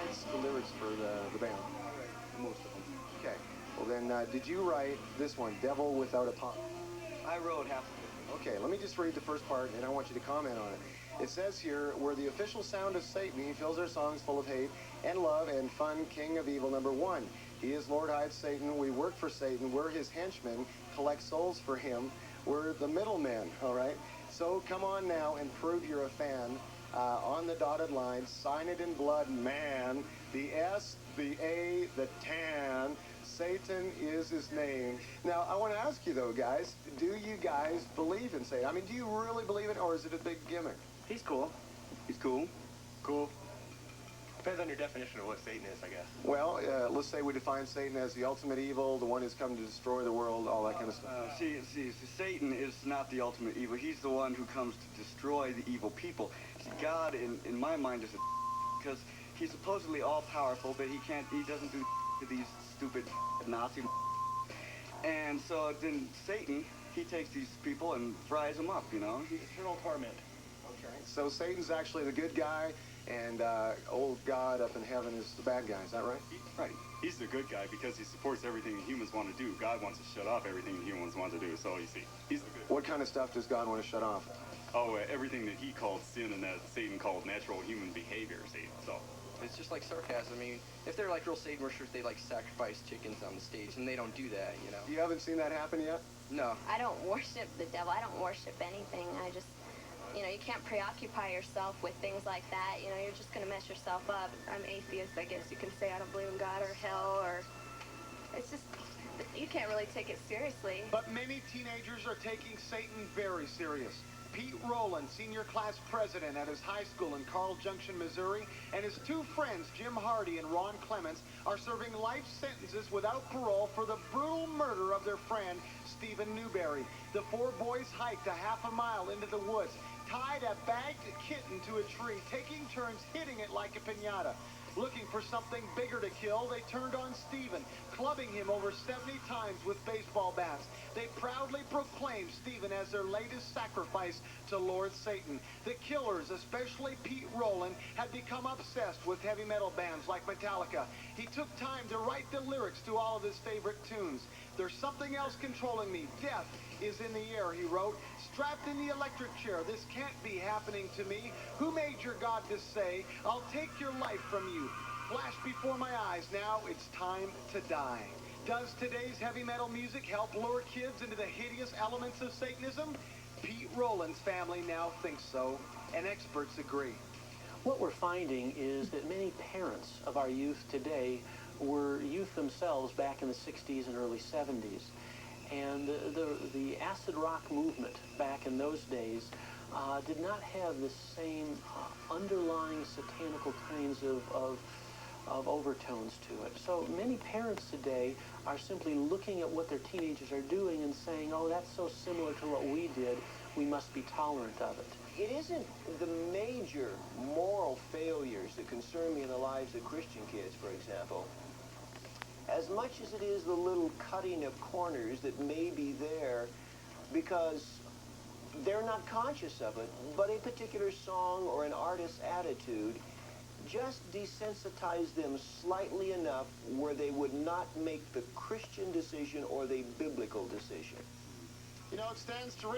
writes the lyrics for the band? Most of them. Okay. Well then, did you write this one, Devil Without a Pop? I wrote half of it. Okay, let me just read the first part, and I want you to comment on it. It says here, we're the official sound of Satan. He fills our songs full of hate and love and fun, king of evil, number one. He is Lord hides Satan. We work for Satan. We're his henchmen, collect souls for him. We're the middlemen, all right? So come on now and prove you're a fan. On the dotted line, sign it in blood, man. The S, the A, the tan. Satan is his name. Now, I want to ask you, though, guys, do you guys believe in Satan? I mean, do you really believe it, or is it a big gimmick? He's cool. He's cool. Cool. Depends on your definition of what Satan is, I guess. Well, let's say we define Satan as the ultimate evil, the one who's come to destroy the world, all that kind of stuff. See, Satan is not the ultimate evil. He's the one who comes to destroy the evil people. See, God, in my mind, is because he's supposedly all-powerful, but he doesn't do to these stupid Nazi. And so then Satan, he takes these people and fries them up, you know? He's eternal torment. Okay. So Satan's actually the good guy, and old God up in heaven is the bad guy. Is that right? Right. He's the good guy because he supports everything humans want to do. God wants to shut off everything humans want to do. So you see, he's the good. What kind of stuff does God want to shut off? Oh, everything that he called sin and that Satan called natural human behavior. See, so. It's just like sarcasm. I mean, if they're like real Satan worshippers, they like sacrifice chickens on the stage, and they don't do that, you know. You haven't seen that happen yet? No. I don't worship the devil. I don't worship anything. I just, you know, you can't preoccupy yourself with things like that. You know, you're just going to mess yourself up. I'm atheist, I guess you can say. I don't believe in God or hell, or it's just, you can't really take it seriously. But many teenagers are taking Satan very serious. Pete Rowland, senior class president at his high school in Carl Junction, Missouri, and his two friends, Jim Hardy and Ron Clements, are serving life sentences without parole for the brutal murder of their friend, Stephen Newberry. The four boys hiked a half a mile into the woods, tied a bagged kitten to a tree, taking turns hitting it like a piñata. Looking for something bigger to kill, they turned on Stephen, clubbing him over 70 times with baseball bats. They proudly proclaimed Stephen as their latest sacrifice to Lord Satan. The killers, especially Pete Rowland, had become obsessed with heavy metal bands like Metallica. He took time to write the lyrics to all of his favorite tunes. There's something else controlling me. Death is in the air, he wrote. Strapped in the electric chair, this can't be happening to me. Who made your God to say, I'll take your life from you? Flash before my eyes, now it's time to die. Does today's heavy metal music help lure kids into the hideous elements of Satanism? Pete Rowland's family now thinks so, and experts agree. What we're finding is that many parents of our youth today were youth themselves back in the 60s and early 70s. And the acid rock movement back in those days did not have the same underlying satanical kinds of overtones to it. So many parents today are simply looking at what their teenagers are doing and saying, oh, that's so similar to what we did, we must be tolerant of it. It isn't the major moral failures that concern me in the lives of Christian kids, for example, as much as it is the little cutting of corners that may be there because they're not conscious of it, but a particular song or an artist's attitude just desensitize them slightly enough where they would not make the Christian decision or the biblical decision. You know, it stands to